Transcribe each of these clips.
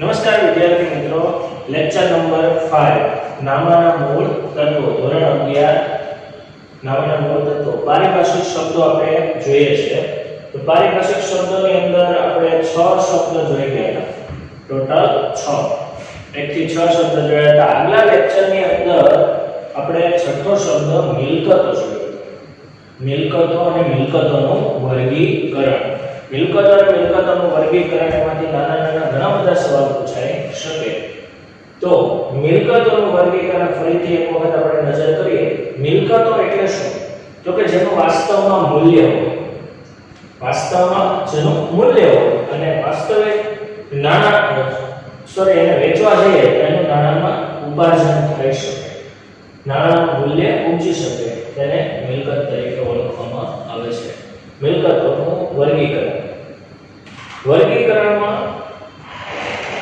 નમસ્કાર વિદ્યાર્થી મિત્રો, લેક્ચર નંબર 5 નામાના મૂળ તત્વો, ધોરણ 11 નામાના મૂળ તત્વો. પારિભાષિક શબ્દો આપણે જોઈએ છે. તો પારિભાષિક શબ્દોની અંદર આપણે 6 શબ્દ જોઈ ગયા. ટોટલ 6, 1 થી 6 શબ્દ જોયા હતા. આગલા લેક્ચરની અંદર આપણે છઠ્ઠો શબ્દ મિલકતો જોયો. મિલકતો અને મિલકતોનું વર્ગીકરણ. મિલકતો અને મિલકતોનું વર્ગીકરણ એમાંથી નાના ઘણા બધા સવાલ પૂછાઈ શકે. તો મિલકતોનું વર્ગીકરણ ફરીથી એક વખત આપણે નજર કરીએ. મિલકતો એટલે શું? તો કે જેનું વાસ્તવમાં મૂલ્ય હોય. વાસ્તવમાં જેનું મૂલ્ય હોય અને વાસ્તવિક એને વેચવા જઈએ તો એનું નાણાંમાં ઉપાર્જન થઈ શકે, નાણાંનું મૂલ્ય ઊંચી શકે, તેને મિલકત તરીકે ઓળખવામાં આવે છે. મિલકતોનું વર્ગીકરણ. વર્ગીકરણમાં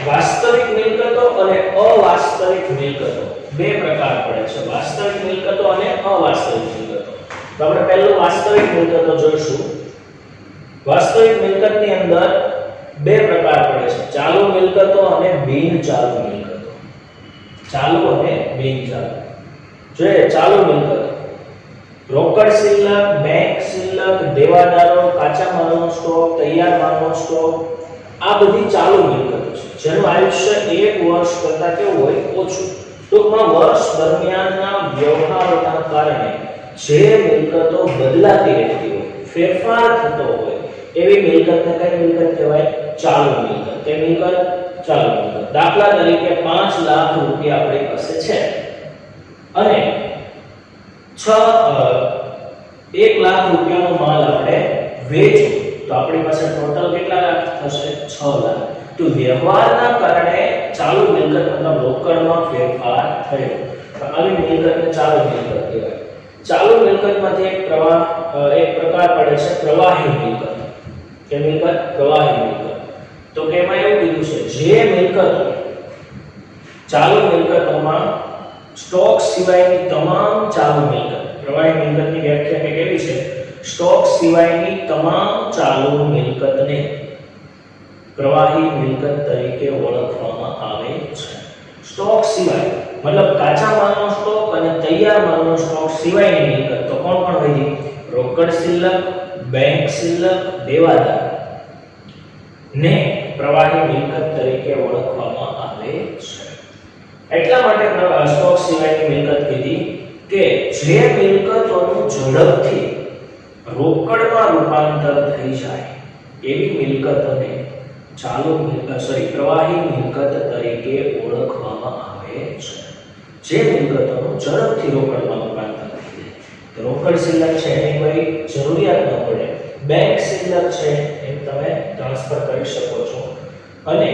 વાસ્તવિક મિલકતો અને અવાસ્તવિક મિલકતો બે પ્રકાર પડે છે. વાસ્તવિક મિલકતો અને અવાસ્તવિક મિલકતો. તો આપણે પહેલું વાસ્તવિક મિલકતો જોઈશું. વાસ્તવિક મિલકતની અંદર બે પ્રકાર પડે છે, ચાલુ મિલકતો અને બિનચાલુ મિલકતો. ચાલુ અને બિનચાલુ. જોઈએ ચાલુ મિલકતો. રોકડ શિલ્લક, બેંક શિલ્લક, દેવાદારો, કાચા માલનો સ્ટોક, તૈયાર માલનો સ્ટોક, આ બધી ચાલુ મિલકતો છે જેનું આયુષ્ય 1 વર્ષ કરતા કેવું હોય? ઓછું. ટૂંકમાં વર્ષ દરમિયાનના વ્યવહારોના કારણે જે મિલકતો બદલાતી રહેતી હોય, ફેરફાર થતો હોય, એવી મિલકતને કઈ મિલકત કહેવાય? ચાલુ મિલકત. તે મિલકત ચાલુ મિલકત. દાખલા તરીકે 5 લાખ રૂપિયા આપણી પાસે છે અને 1 લાખ રૂપિયાનો માલ આપણે વેચ્યો તો આપણી પાસે ટોટલ કેટલા લાખ થશે? 6 લાખ. તો વ્યવહારના કારણે ચાલુ મિલકત મતલબ રોકડમાં ફેરફાર થયો. તો આવી મિલકતને ચાલુ મિલકત કહેવાય. ચાલુ મિલકતમાંથી એક પ્રકાર પડે છે પ્રવાહી મિલકત. કે મિલકત પ્રવાહી મિલકત. તો કે એમાં એવું કીધું છે જે મિલકતો ચાલુ મિલકતોમાં સ્ટોક સિવાયની તમામ ચાલુ મિલકત. પ્રવાહી મિલકતની વ્યાખ્યા કંઈક એવી છે: સ્ટોક સિવાયની તમામ ચાલુ મિલકતને પ્રવાહી મિલકત તરીકે ઓળખવામાં આવે છે. સ્ટોક સિવાય મતલબ કાચા માલનો સ્ટોક અને તૈયાર માલનો સ્ટોક સિવાયની મિલકત તો કોણ વધી? રોકડ શિલ્લક, બેંક શિલ્લક, દેવાદાર ને પ્રવાહી મિલકત તરીકે ઓળખવામાં આવે છે. એટલા માટે સ્ટોક સિવાયની મિલકત કીધી કે જે મિલકતોનું ઝડપથી રોકડમાં રૂપાંતર થઈ જાય એવી મિલકતોને પ્રવાહી મિલકત તરીકે ઓળખવામાં આવે છે. જે મિલકતોનું ઝડપથી રોકડમાં રૂપાંતર થઈ જાય. તો રોકડ શિલ્લક છે એની કોઈ જરૂરિયાત ન પડે, બેંક શિલ્લક છે એમ તમે ટ્રાન્સફર કરી શકો છો, અને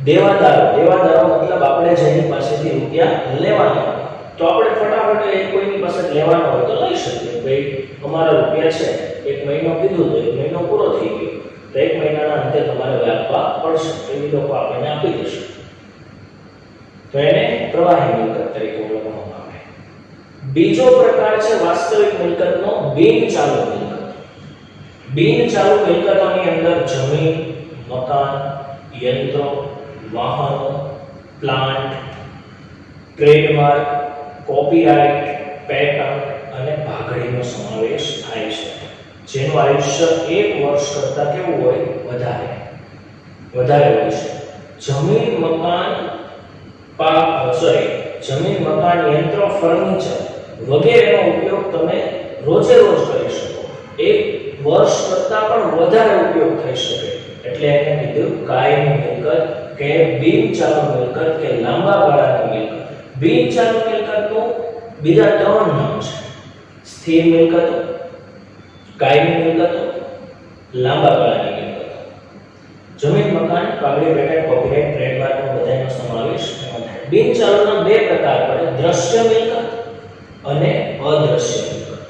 દેવાદારો મતલબ આપણે જેની પાસેથી રૂપિયા લેવાના તો આપણે ફટાફટ કોઈની પાસે લેવાનો હોય તો લઈ શકીએ. ભાઈ અમારા રૂપિયા છે, 1 મહિનો કીધું તો 1 મહિનો પૂરો થઈ ગયો તો 1 મહિનાના અંતે તમારે વ્યાપવા પડશે, એવી લોકો આપણને આપી દેશે. તો એને પ્રવાહી મિલકત તરીકે ઓળખવામાં આવે. બીજો પ્રકાર છે વાસ્તવિક મિલકતનો બિનચાલુ મિલકત. બિનચાલુ મિલકતોની અંદર જમીન, મકાન, યંત્રો, વાહનો, પ્લાન્ટ, ટ્રેડમાર્ક, કોપીરાઇટ, પેટન્ટ અને ભાગડીનો સમાવેશ થાય છે, જેનું આયુષ્ય 1 વર્ષ કરતા કેવું હોય? વધારે હોય છે. જમીન, મકાન, યંત્રો, ફર્નિચર વગેરેનો ઉપયોગ તમે રોજે રોજ કરી શકો. 1 વર્ષ કરતા પણ વધારે ઉપયોગ થઈ શકે. એટલે એને કીધું કાયમી મિલકત કે બિનચાલુ મિલકત કે લાંબા ગાળાની મિલકત. બિનચાલુ મિલકતનું બીજા 3 નામ છે: સ્થિર મિલકતો, કાયમી મિલકતો, લાંબા ગાળાની મિલકતો. જમીન, મકાન, પાગડી, પેટન્ટ, કોપીરાઇટ, ટ્રેડમાર્કનો બધાનો સમાવેશ એમાં થાય. બિનચાલુના 2 પ્રકાર પડે: દ્રશ્ય મિલકત અને અદ્રશ્ય મિલકત.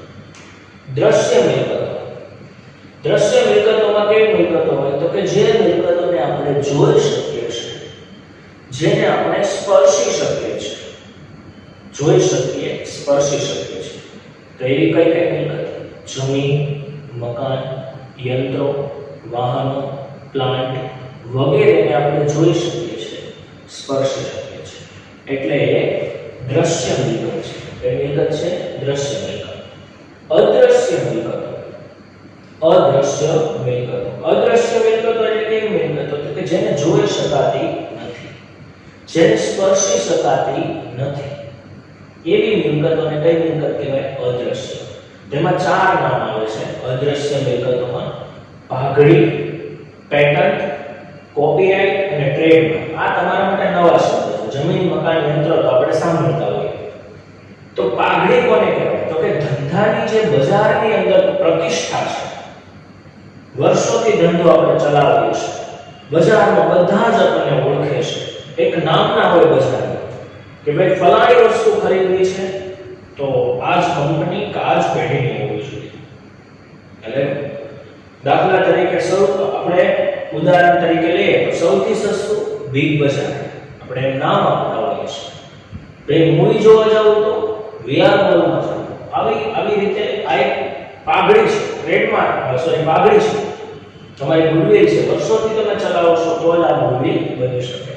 દ્રશ્ય મિલકતોમાં કેવી મિલકતો હોય? તો કે જે મિલકતોને આપણે જોઈ શકીએ છીએ, જેને આપણે સ્પર્શી શકીએ છીએ. તો એવી કઈ મિલકત? જમીન, મકાન, યંત્રો, વાહનો, પ્લાન્ટ વગેરેને આપણે જોઈ શકીએ છીએ. સ્પર્શી શકીએ છીએ, એટલે એ દ્રશ્ય મિલકત છે. એ મિલકત છે દ્રશ્ય મિલકત. અદ્રશ્ય મિલકતો. અદ્રશ્ય મિલકતો. અદ્રશ્ય મિલકતો એટલે કેવી મિલકતો? તો કે જેને જોઈ શકાતી નથી, જેને સ્પર્શી શકાતી નથી, એવી મિલકતોને કઈ મિલકત કહેવાય? અદ્રશ્ય. તેમાં ચાર નામ આવે છે અદ્રશ્ય મિલકતોમાં: પાઘડી, પેટન્ટ, કોપીરાઇટ અને ટ્રેડમાર્ક. આ તમારા માટે નવા શબ્દ છે. જમીન, મકાન, યંત્ર તો આપણે સાંભળતા હોઈએ. તો પાઘડી કોને કહેવાય? તો કે ધંધાની જે બજારની અંદર પ્રતિષ્ઠા છે, વર્ષોથી ધંધો આપણે ચલાવીએ છીએ, બજારમાં બધા જ આપણને ઓળખે છે, એક નામના હોય બજારમાં કે ભાઈ ફલાણી વસ્તુ ખરીદવી છે તો આ જ કંપની કે આ જ પેઢીની હોવી જોઈએ. એટલે દાખલા તરીકે આપણે ઉદાહરણ તરીકે લઈએ તો સૌથી સસ્તું બિગ બજાર, આપણે એમ નામ આપતા હોઈએ છીએ. ભાઈ મૂવી જોવા જાવ તો વીઆર મોલમાં જાવ. આવી રીતે આ એક પાઘડી છે, ટ્રેડમાર્ક પાઘડી છે, તમારી ગુડવિલ છે, વર્ષોથી તમે ચલાવો છો તો જ આ ગુડવિલ બની શકે.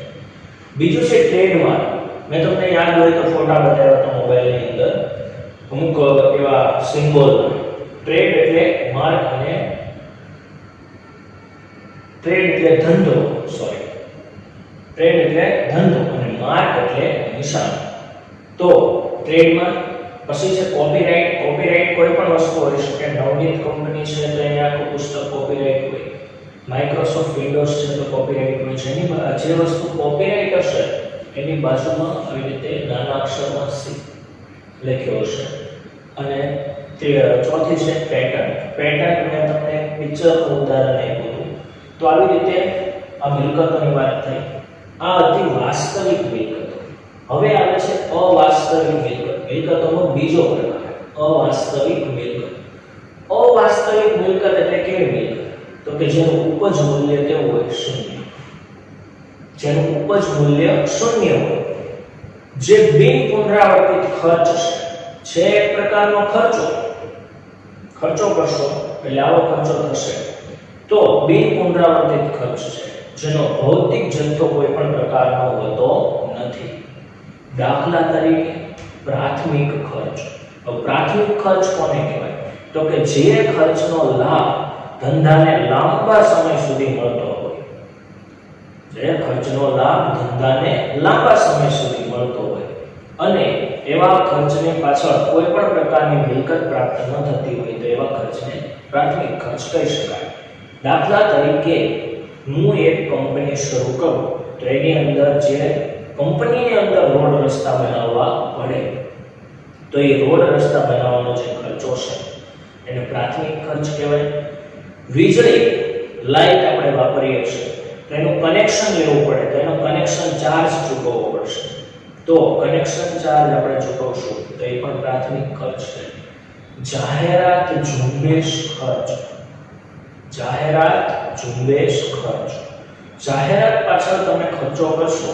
બીજું છે ટ્રેડમાર્ક. મેં તમને યાદ હોય તો ફોટા બતાવ્યા હતા મોબાઈલની અંદર, અમુક એવા સિમ્બોલ. ટ્રેડ એટલે માર્ક અને ટ્રેડ એટલે ધંધો, સોરી, ટ્રેડ એટલે ધંધો અને માર્ક એટલે નિશાન. તો ટ્રેડમાર્ક. પછી છે કોપીરાઇટ. કોપીરાઇટ કોઈ પણ વસ્તુ હોઈ શકે. નવનીત કંપની છે તો એની આખું પુસ્તક કોપીરાઇટ હોય. માઇક્રોસોફ્ટ વિન્ડોઝ છે તો કોપીરાઇટ હોય છે. એની જે વસ્તુ કોપીરાઇટ હશે એની બાજુમાં આવી રીતે નાના અક્ષરમાં સી લખ્યો હશે. અને ચોથી છે પેટન્ટ. પેટન્ટ મેં તમને પિક્ચરનું ઉદાહરણ આપ્યું હતું. તો આવી રીતે આ મિલકતોની વાત થઈ. આ હતી વાસ્તવિક મિલકતો. હવે આવે છે અવાસ્તવિક મિલકત. મિલકતોનો બીજો પ્રકાર અવાસ્તવિક મિલકત. અવાસ્તવિક મિલકત એટલે કેવી મિલકત? તો કે જેનું ઉપજ મૂલ્ય કેવું હોય? શૂન્ય. જેનું ઉપજ મૂલ્ય શૂન્ય હોય, જે બિન પુનરાવર્તિત ખર્ચ છે એક પ્રકારનો ખર્ચો કરશો એટલે આવો ખર્ચો થશે, તો બિન પુનરાવર્તિત ખર્ચ છે, જેનો ભૌતિક જથ્થો કોઈ પણ પ્રકારનો હોતો નથી. દાખલા તરીકે પ્રાથમિક ખર્ચ. પ્રાથમિક ખર્ચ કોને કહેવાય? તો કે જે ખર્ચનો લાભ ધંધાને લાંબા સમય સુધી મળતો હોય, જે ખર્ચનો લાભ ધંધાને લાંબા સમય સુધી મળતો હોય અને એવા ખર્ચને પાછળ કોઈ પણ પ્રકારની મિલકત પ્રાપ્ત ન થતી હોય તો એવા ખર્ચને પ્રાથમિક ખર્ચ કહી શકાય. દાખલા તરીકે હું એક કંપની શરૂ કરું તો એની અંદર જે કંપનીની અંદર રોડ રસ્તા બનાવવા પડે તો એ રોડ રસ્તા બનાવવાનો જે ખર્ચો છે એને પ્રાથમિક ખર્ચ કહેવાય. વીજળી લાઈટ આપણે વાપરીએ છીએ તો એનું કનેક્શન લેવું પડે તો એનો કનેક્શન ચાર્જ ચૂકવવો પડશે, તો કનેક્શન ચાર્જ આપણે ચૂકવશું તો એ પણ પ્રાથમિક ખર્ચ છે. જાહેરાત ઝુંબેશ ખર્ચ. જાહેરાત ઝુંબેશ ખર્ચ. જાહેરાત પાછળ તમે ખર્ચો કરશો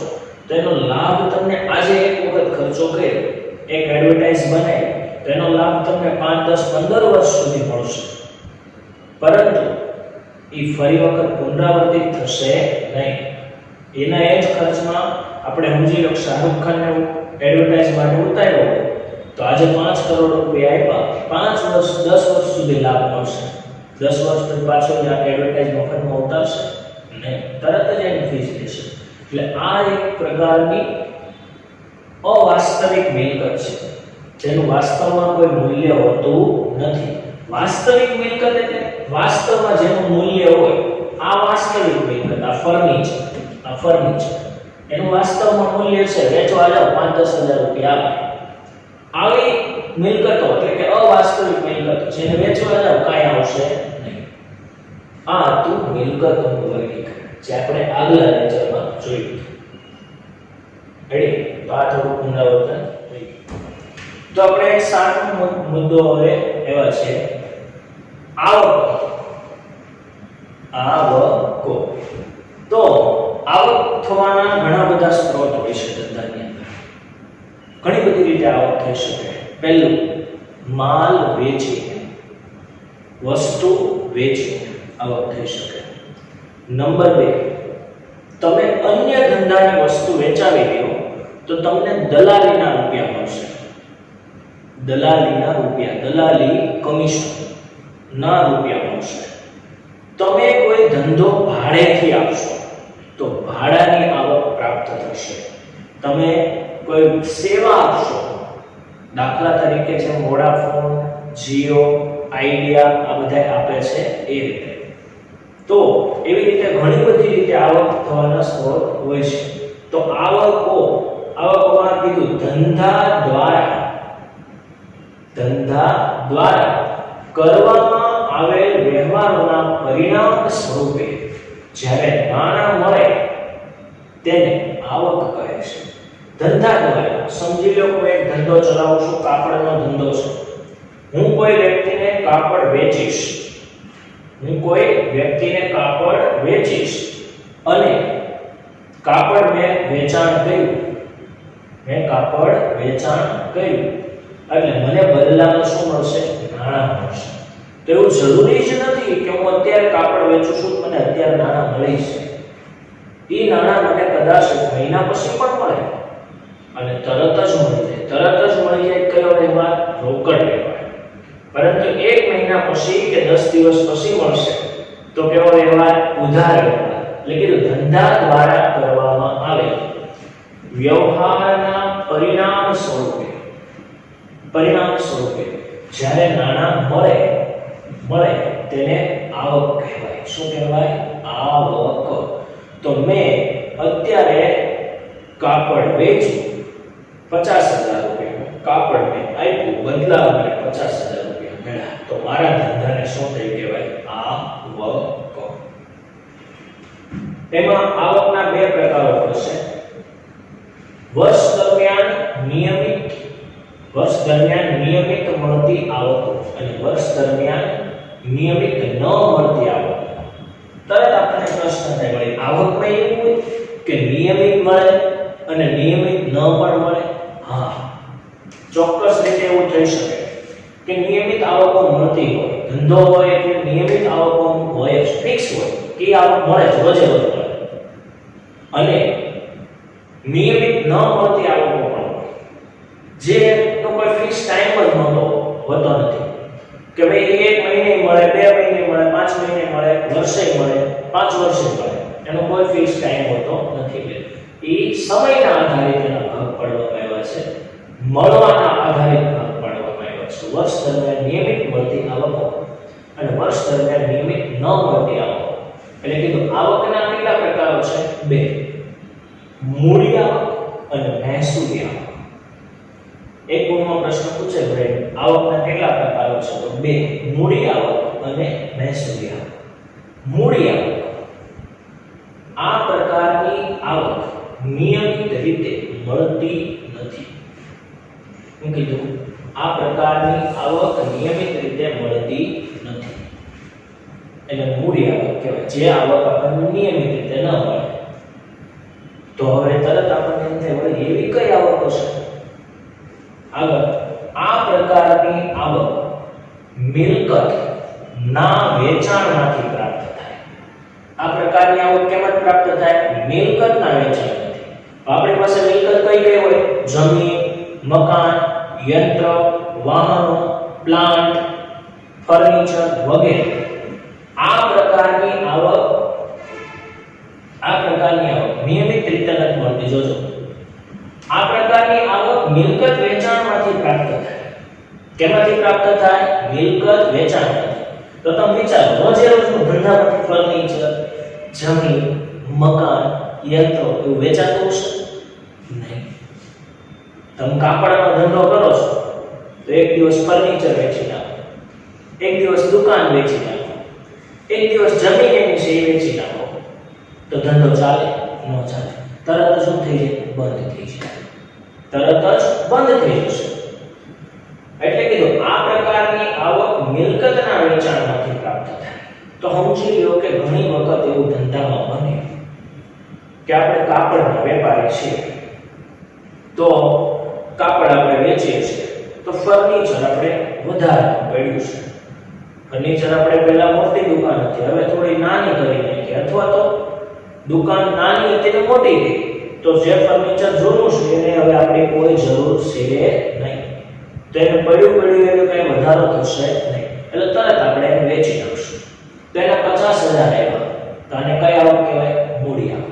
તો એનો લાભ તમને આજે એક વખત ખર્ચો કર્યો, એક એડવર્ટાઇઝ બનાવી તો એનો લાભ તમને 5, 10, 15 વર્ષ સુધી મળશે, પરંતુ એ ફરી વખત પુનરાવર્તિત થશે નહીં. એના એ જ ખર્ચમાં આપણે સમજી લો શાહરૂખ ખાનને એડવર્ટાઇઝ માટે ઉતાર્યો હોય તો આજે 5 કરોડ રૂપિયા આપ્યા, 5 વર્ષ 10 વર્ષ સુધી લાભ મળશે. 10 વર્ષ પછી પાછો જ આ એડવર્ટાઇઝ મફતમાં ઉતારશે ને તરત જ એની ફીસ લેશે. એટલે આ એક પ્રકારની અવાસ્તવિક મિલકત છે જેનું વાસ્તવમાં કોઈ મૂલ્ય હોતું નથી. વાસ્તવિક મિલકત એટલે વાસ્તવમાં જેનું મૂલ્ય હોય, આ વાસ્તવિક મિલકત. આ ફર્નિચર એનું વાસ્તવમાં મૂલ્ય છે, વેચવા જાવ 5-10 હજાર રૂપિયા આવે. આવી મિલકતો એટલે કે અવાસ્તવિક મિલકત જેને વેચવા જાવ કાંઈ આવશે નહીં. આ હતું મિલકતોનું વર્ગીકરણ જે આપણે આગલા લેક્ચરમાં જોયું. રેડી? તો આ થોડું પુનરાવર્તન. તો આપણે 7મો મુદ્દો હવે એવા છે આવકો. તો આવક થવાના ઘણા બધા સ્ત્રોત હોય છે ધંધાની અંદર. ઘણી બધી રીતે આવક થઈ શકે. પહેલું, માલ વેચીને, વસ્તુ વેચીને આવક થઈ શકે. નંબર 2, તમે અન્ય ધંધાની વસ્તુ વેચાવી દો તો તમને દલાલીના રૂપિયા મળશે. દલાલીના રૂપિયા, દલાલી કમિશન ના રૂપિયા મળશે. તમે કોઈ ધંધો ભાડેથી આપશો તો ભાડાની આવક પ્રાપ્ત થશે. તમે કોઈ સેવા આપશો, દાખલા તરીકે જે વોડાફોન, જીઓ, આઈડિયા આ બધા આપે છે એ રીતે, તો એવી રીતે ઘણી બધી રીતે આવક થવાના સ્ત્રોત હોય છે. તો આવકોમાં કીધું ધંધા દ્વારા કરવામાં આવેલ વ્યવહારોના પરિણામ સ્વરૂપે જ્યારે નાણાં મળે તેને આવક કહે છે. ધંધા દ્વારા સમજી લો કોઈ એક ધંધો ચલાવું છું, કાપડનો ધંધો છે. હું કોઈ વ્યક્તિને કાપડ વેચીશ અને કાપડ મેં વેચાણ કર્યું એટલે મને બદલામાં શું મળશે? નાણાં મળશે. તો એવું જરૂરી જ નથી કે હું અત્યારે કાપડ વેચું છું મને અત્યારે નાણાં મળે છે. એ નાણાં મને કદાચ મહિના પછી પણ મળે અને તરત જ મળી જાય કયો વ્યવહાર? રોકડ વ્યવહાર. પરંતુ 1 મહિના પછી કે 10 દિવસ પછી મળશે તો કેવો વ્યવહાર? ઉધાર વ્યવહાર. એટલે કે ધંધા દ્વારા કરવામાં આવે વ્યવહારના પરિણામ સ્વરૂપે જ્યારે નાણાં મળે તેને આવક કહેવાય. શું કહેવાય? આવક. તો મેં અત્યારે કાપડ વેચ્યું 50,000 રૂપિયા, કાપડ મેં આપ્યું, બદલામાં મને 50,000 રૂપિયા મળ્યા, તો મારા ધંધાને શું થઈ કહેવાય? આવક. એમાં આવકના 2 પ્રકારો પડશે. વર્ષ દરમિયાન નિયમિત મળતી આવકો અને વર્ષ દરમિયાન નિયમિત ન મળતી આવક. તરત આપણને પ્રશ્ન થાય, વળી આવકમાં એવું હોય કે નિયમિત મળે અને નિયમિત ન પણ મળે? હા, ચોક્કસ રીતે એવું થઈ શકે કે નિયમિત આવકો મળતી હોય, ધંધો હોય એટલે નિયમિત આવકો હોય, ફિક્સ હોય કે આવક મળે જ, રોજે રોજ મળે. અને નિયમિત ન મળતી આવકો પણ હોય જે તો કોઈ ફિક્સ ટાઈમ જ હોતો નથી કે ભાઈ 1 મહિને મળે, 2 મહિને મળે, 5 મહિને મળે, વર્ષે મળે, 5 વર્ષે મળે, એનો કોઈ ફિક્સ ટાઈમ હોતો નથી. એ સમયના આધારિત એના ભાગ પાડવામાં આવ્યા છે, મળવાના આધારિત ભાગ પાડવામાં આવ્યા છે. વર્ષ દરમિયાન નિયમિત મળતી આવકો અને વર્ષ દરમિયાન નિયમિત ન મળતી આવકો. એટલે કીધું આવકના કેટલા પ્રકારો છે? 2. મૂડી આવક અને મહેસૂલી આવક. એક ગુણમાં પ્રશ્ન પૂછે ભાઈ આવકના કેટલા પ્રકારો છે? તો 2. મૂડી આવક અને મહેસૂલી આવક. મૂડી આવક, આ પ્રકારની આવક નિયમિત રીતે મળતી નથી. હું કીધું આ પ્રકારની આવક નિયમિત રીતે મળતી નથી, એટલે મૂડી આવક કહેવાય. જે આવક આપણને નિયમિત રીતે ન મળે. તો હવે તરત આપણને એમ થાય વળી એવી કઈ આવકો છે? આગળ, આ પ્રકારની આવક મિલકત ના વેચાણમાંથી પ્રાપ્ત થાય. આ પ્રકારની આવક કેમાંથી પ્રાપ્ત થાય? મિલકતના વેચાણમાંથી. આપણી પાસે મિલકત કઈ હોય? જમીન, મકાન, યંત્ર, વાહનો, પ્લાન્ટ, ફર્નિચર વગેરે. આ પ્રકારની આવક નિયમિત રીતે નથી મળતી. જોજો, આ પ્રકારની આવક મિલકત વેચાણમાંથી પ્રાપ્ત થાય. કેમાંથી પ્રાપ્ત થાય? મિલકત વેચાણમાંથી. તો તમે વિચારો, રોજે રોજનું ધંધામાંથી ફર્નિચર, જમીન, મકાન, યંત્રો એવું વેચાતું હશે? નહીં. તમે કાપડનો ધંધો કરો છો તો એક દિવસ ફર્નિચર વેચી નાખો, એક દિવસ દુકાન વેચી નાખો, એક દિવસ જમીન એની છે એ વેચી નાખો, તો ધંધો ચાલે? ન ચાલે. તરત જ શું થઈ જાય? બંધ થઈ જાય. તરત જ બંધ થઈ જશે. એટલે કીધું આ પ્રકારની આવક મિલકતના વેચાણમાંથી પ્રાપ્ત થાય. તો સમજી લો કે ઘણી વખત એવું ધંધામાં બને કે આપણે કાપડના વેપારી છીએ, તો કાપડ આપણે વેચીએ છીએ, તો ફર્નિચર આપણે વધારે પડ્યું છે. ફર્નિચર આપણે પહેલા મોટી દુકાન હતી, હવે થોડી નાની કરી નાખી, અથવા તો દુકાન નાની હતી ને મોટી થઈ, તો જે ફર્નિચર જૂનું છે એને હવે આપણે કોઈ જરૂર છે નહીં, તો એને પડ્યું એને કઈ વધારો થશે નહીં, એટલે તરત આપણે એને વેચી નાખશું. તો એના 50,000 આવ્યા, તો આને કઈ આવક કહેવાય? મૂડી આવક.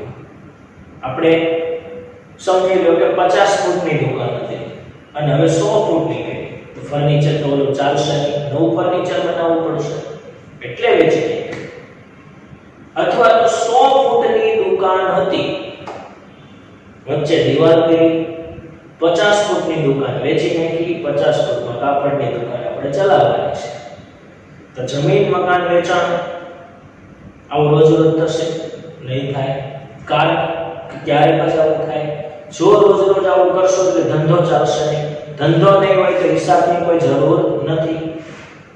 આપણે સમજી લો કે 50 ફૂટની દુકાન હતી અને હવે 100 ફૂટની થઈ, તો ફર્નિચર તો ઓલું ચાલશે નહીં, નવું ફર્નિચર બનાવવું પડશે, એટલે વેચી નાખી. અથવા તો 100 ફૂટની દુકાન હતી, વચ્ચે દિવાલ કરી, 50 ફૂટની દુકાન વેચી નાખી, 50 ફૂટમાં કાપડની દુકાન આપણે ચલાવવાની છે. તો જમીન મકાન વેચાણ આવું રોજ રોજ થશે નહીં? થાય. કારણ કે ક્યારે પછી આવું થાય? જો રોજ રોજ આવું કરશો એટલે ધંધો ચાલશે નહીં. ધંધો નહીં હોય તો હિસાબની કોઈ જરૂર નથી,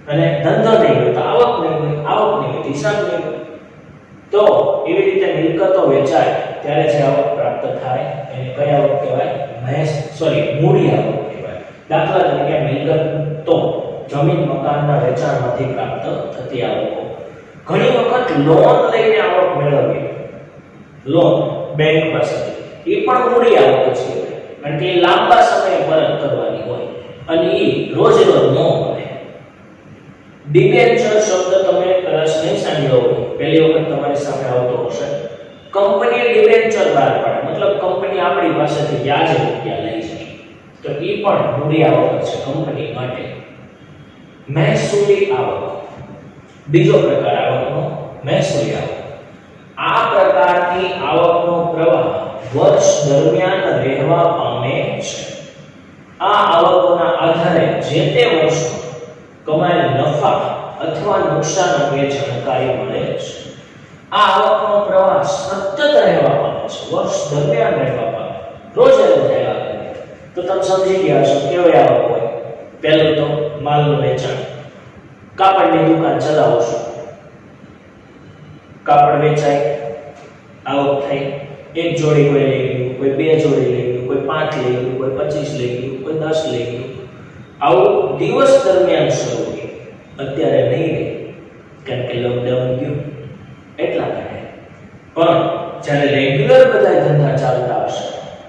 અને ધંધો નહીં હોય તો આવક નહીં હોય, આવક નહીં હોય તો હિસાબ નહીં હોય. તો એવી રીતે મિલકતો વેચાય ત્યારે જે આવક પ્રાપ્ત થાય એને કઈ આવક કહેવાય? મૂડી આવક કહેવાય. દાખલા તરીકે મિલકતો જમીન મકાનના વેચાણમાંથી પ્રાપ્ત થતી આવકો. ઘણી વખત લોન લઈને આવક મેળવવી, લોન બેંક પાસેથી, એ પણ મૂડી આવક જ કહેવાય, કારણ કે એ લાંબા સમયે પરત કરવાની હોય અને એ રોજ રોજ ન મળે. ડિબેન્ચર શબ્દ તમે કદાચ નહીં સાંભળ્યો હોય, પહેલી વખત તમારી સામે આવતો હશે. કંપની ડિબેન્ચર બહાર પાડે, મતલબ કંપની આપણી પાસેથી વ્યાજે રૂપિયા લઈ જાય, તો એ પણ મૂડી આવક છે કંપની માટે. મહેસૂલી આવક, બીજો પ્રકાર આવકનો મહેસૂલી આવક. આ પ્રકારની આવકનો પ્રવાહ વર્ષ દરમિયાન રહેવા પામે છે. આ આવકોના આધારે જે તે વર્ષમાં કમાયેલ નફા અથવા નુકસાન અંગે જાણકારી મળે છે. આ આવકનો પ્રવાહ સતત રહેવા પામે છે, વર્ષ દરમિયાન રહેવા પામે, રોજે રોજ આવ્યા કરે. તો તમે સમજી ગયા છો કેવી આવક હોય. પહેલું તો માલનું વેચાણ, કાપડની દુકાન ચલાવો છો, કાપડ વેચાય, આવક થઈ. એક જોડી કોઈ લઈ ગયું, કોઈ 2 જોડી લઈ ગયું, કોઈ 5 લઈ ગયું, કોઈ 25 લઈ ગયું, કોઈ 10 લઈ ગયું. આવું દિવસ દરમિયાન શરૂ થયું. અત્યારે નહીં રહે, કારણ કે લોકડાઉન ગયું એટલા માટે. પણ જ્યારે રેગ્યુલર બધા ધંધા ચાલતા હશે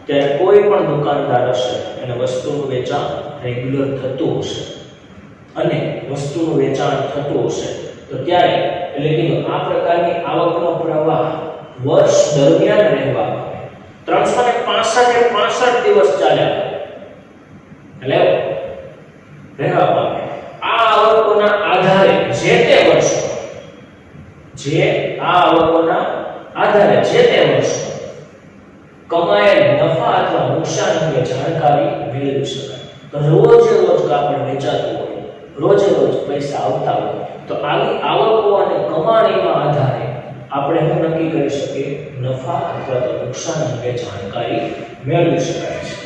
ત્યારે કોઈ પણ દુકાનદાર હશે એને વસ્તુનું વેચાણ રેગ્યુલર થતું હશે, અને વસ્તુનું વેચાણ થતું હશે તો ત્યારે એટલે કીધું આ પ્રકારની આવકનો પ્રવાહ વર્ષ દરમિયાન રહેવા 365 દિવસ ચાલ્યા એટલે રહેવા પામે. આ આવકોના આધારે જે તે વર્ષ કમાયેલ નફા અથવા નુકસાન અંગે જાણકારી મેળવી શકાય. તો રોજ કાપડ વેચાતું હોય, રોજ પૈસા આવતા હોય, તો આવી આવકો અને કમાણીના આધારે આપણે શું નક્કી કરી શકીએ? નફા અથવા તો નુકસાન અંગે જાણકારી મેળવી શકાય છે.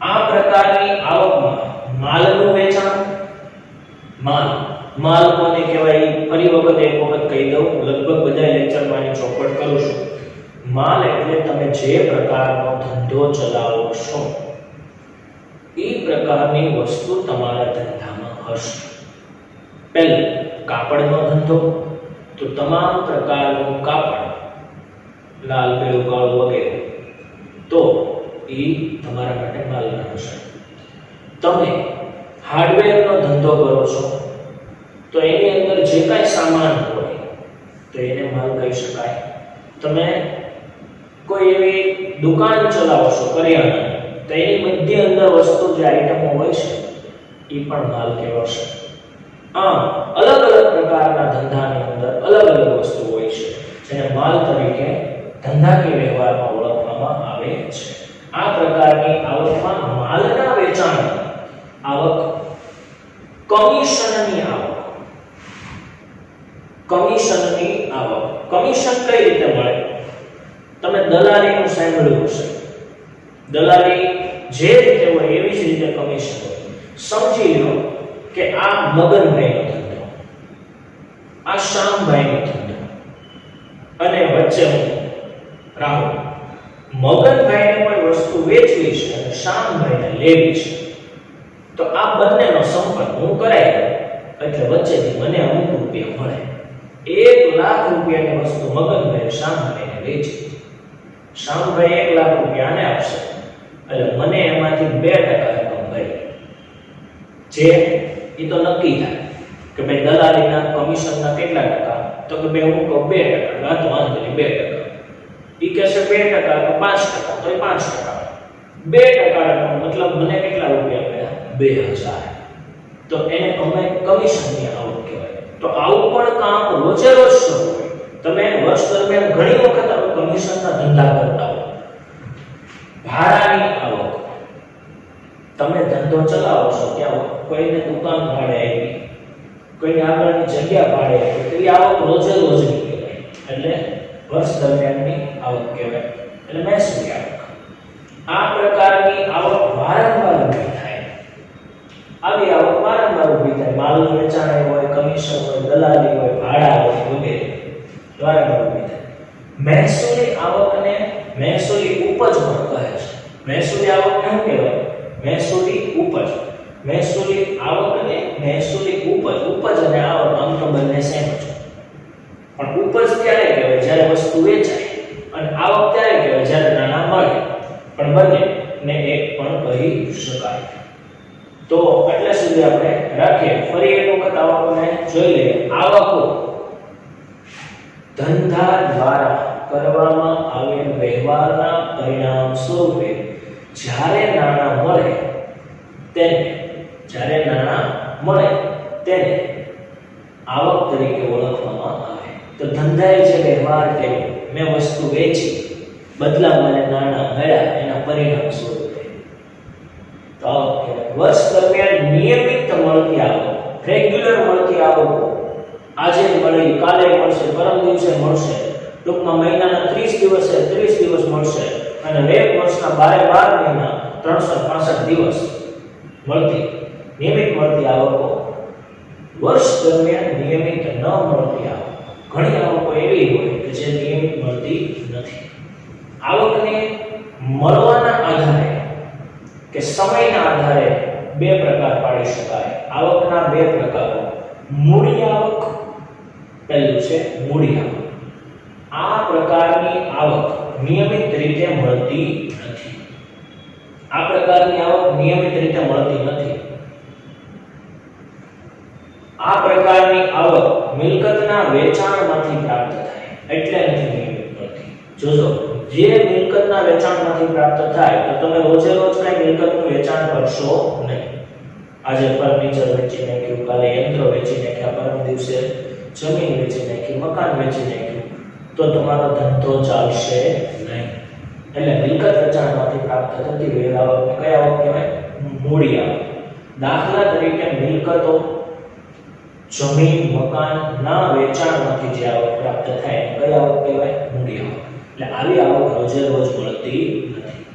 આ પ્રકારની આવકમાં માલનું વેચાણ, માલ કોને કહેવાય? ફરી વખત એક વખત કહી દઉં, લગભગ બધા લેક્ચરમાં આની ચોપડ કરું છું. માલ એટલે તમે જે પ્રકારનો ધંધો ચલાવો છો એ પ્રકારની વસ્તુ તમારા ધંધામાં હશે. પહેલું કાપડનો ધંધો, તો તમામ પ્રકારનું કાપડ, લાલ, પીળું, કાળું વગેરે, તો એ તમારા માટે માલ હશે. તમે હાર્ડવેરનો ધંધો કરો છો તો એની અંદર જે કાંઈ સામાન હોય તો એને માલ કહી શકાય. તમે કોઈ એવી દુકાન ચલાવો છો કરિયાણાની, તો એની બધી અંદર વસ્તુ જે આઈટમો હોય છે એ પણ માલ કહેવાશે. આમ અલગ અલગ પ્રકારના ધંધાની અંદર અલગ અલગ વસ્તુ હોય છે જેને માલ તરીકે ધંધાકીય વ્યવહારમાં ઓળખવામાં આવે છે. આ પ્રકારની આવકમાં માલના વેચાણ આવક, કમિશનની આવક. કમિશન કઈ રીતે મળે? તમે દલાલીનું સાંભળ્યું હશે. દલાલી જે રીતે હોય એવી જ રીતે કમિશન હોય. સમજી લો કે આ મગનભાઈનો ધંધો, આ શ્યામભાઈનો ધંધો, અને વચ્ચે હું રાહુલ. મગનભાઈને કોઈ વસ્તુ વેચવી છે અને શ્યામભાઈને લેવી છે, તો આ બંનેનો સંપર્ક હું કરાય એટલે વચ્ચેથી મને અમુક રૂપિયા મળે. 1 લાખ રૂપિયાની વસ્તુ મગનભાઈ શ્યામભાઈ વેચી. શામભાઈ 1 લાખ રૂપિયા આને આપશે એટલે મને એમાંથી 2% રકમ મળી. જે એ તો નક્કી થાય કે ભાઈ દલાલીના કમિશનના કેટલા ટકા, તો કે ભાઈ હું કહું 2%, વાત વાંધો નહીં 2%. ઈ કહેશે 2% તો 5%, તો એ 5%. 2% રકમ મતલબ મને કેટલા રૂપિયા મળ્યા? 2000. તો એને કમિશનની આવક કહેવાય. તો આવું પણ કામ રોજે રોજ કરવું હોય. તમે વર્ષ દરમિયાન ઘણી વખત કમિશનના ધંધા કરતા હો. ભાડાની આવક, તમે ધંધો ચલાવો છો, ત્યાં કોઈને દુકાન ભાડે આપી, કોઈને આગળની જગ્યા ભાડે આપી, તો એ આવક રોજે રોજની કહેવાય. એટલે વર્ષ દરમિયાનની આવક કહેવાય. એટલે મહેસૂલી આવક. આ પ્રકારની આવક વારંવાર ઊભી થાય. આવી આવક વારંવાર ઊભી થાય. માલનું વેચાણ હોય, કમિશન હોય, દલાલી હોય, ભાડા હોય વગેરે વારંવાર ઊભી થાય. મહેસૂલી આવકને મહેસૂલી ઉપજ પણ કહે છે. મહેસૂલી આવકને શું કહેવાય? મહેસૂલી ઉપજ. મહેસૂલી આવકને મહેસૂલી ઉપજ અને આવક આમ તો બંને સેમ છે. પણ ઉપજ ત્યારે કહેવાય જ્યારે વસ્તુ વેચાય, અને આવક ત્યારે કહેવાય જ્યારે નાણાં મળે. પણ બંને એક પણ કહી શકાય. તો એટલે સુધી આપણે રાખીએ. ફરી એક વખત આવકોને જોઈ લઈએ. આવકો ધંધા દ્વારા કરવામાં આવેલ વ્યવહારના પરિણામ સ્વરૂપે જ્યારે નાણાં મળે તેને આવક તરીકે ઓળખવામાં આવે. તો ધંધાએ જે વ્યવહાર કર્યો, મેં વસ્તુ વેચી, બદલામાં મને નાણાં મળ્યા, એના પરિણામ સ્વરૂપે તો આવક કહેવાય. વર્ષ દરમિયાન નિયમિત મળતી આવક, રેગ્યુલર મળતી આવકો, આજે મળી, કાલે મળશે, પરમ દિવસે મળશે, ટૂંકમાં મહિનાના 30 દિવસે 30 દિવસ મળશે, અને એક વર્ષના 12 મહિના 365 દિવસ મળતી નિયમિત મળતી આવકો. વર્ષ દરમિયાન નિયમિત ન મળતી આવક, ઘણી આવકો એવી હોય કે જે નિયમિત મળતી નથી. આવકને મળવાના આધારે કે સમયના આધારે બે પ્રકાર પાડી શકાય. આવકના બે પ્રકારો. મૂડી આવક પહેલું છે મૂડી આવક. આ પ્રકારની આવક નિયમિત રીતે મળતી નથી. આ પ્રકારની આવક નિયમિત રીતે મળતી નથી. આ પ્રકારની આવક મિલકતના વેચાણમાંથી પ્રાપ્ત થાય, એટલે નથી નિયમિત મળતી. જોજો, જે મિલકતના વેચાણમાંથી પ્રાપ્ત થાય તો તમે રોજે રોજ કઈ મિલકતનું વેચાણ કરશો નહીં. આજે ફર્નિચર વેચી નાખ્યું, કાલે યંત્ર વેચી નાખ્યા, પરમ દિવસે જમીન વેચી નાખી, મકાન વેચી નાખ્યું, તો તમારો ધંધો ચાલશે નહીં. એટલે મિલકત વેચાણમાંથી પ્રાપ્ત થતી હોય આવકને કઈ આવક કહેવાય? મૂડી આવક. દાખલા તરીકે મિલકતો, જમીન, મકાન ના વેચાણમાંથી જે આવક પ્રાપ્ત થાય કઈ આવક કહેવાય? મૂડી આવક. એટલે આવી આવક રોજે રોજ મળતી નથી.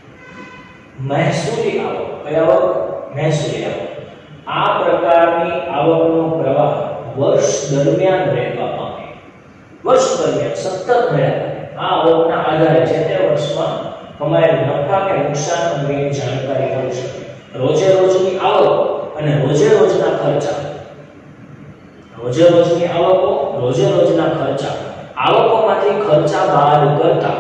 મહેસૂલી આવક. કઈ આવક? મહેસૂલી આવક. આ પ્રકારની આવકનો પ્રવાહ વર્ષ દરમિયાન રહેવા પામે. વર્ષ દરમિયાન સતત મળ્યા આ આવકના આધારે જે તે વર્ષમાં કમાયેલ નફા કે નુકસાન અંગેની જાણકારી મળી શકે. રોજે રોજની આવક અને રોજે રોજના ખર્ચા. રોજે રોજની આવકો, રોજે રોજના ખર્ચા. આવકોમાંથી ખર્ચા બાદ કરતા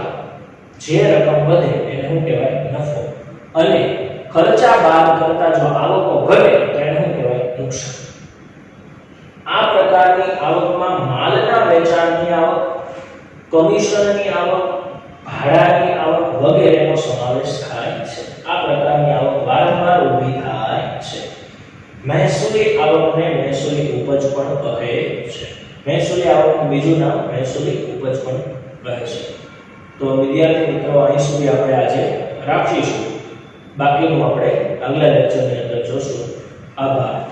જે રકમ વધે એને શું કહેવાય? નફો. અને ખર્ચા બાદ કરતા જો આવકો ઘટે તો એને શું કહેવાય? નુકસાન. આ પ્રકારની આવકમાં માલના વેચાણની આવક, કમિશનની આવક, ભાડાની આવક વગેરેનો સમાવેશ થાય છે. આ પ્રકારની આવક વારંવાર ઊભી થાય છે. મહેસૂલી આવકને મહેસૂલી ઉપજ પણ કહે છે. મહેસૂલી આવકનું બીજું નામ મહેસૂલી ઉપજ પણ કહે છે. તો વિદ્યાર્થી મિત્રો, અહીં સુધી આપણે આજે રાખીશું. બાકીનું આપણે આગલા લેક્ચરની અંદર જોશું. આભાર.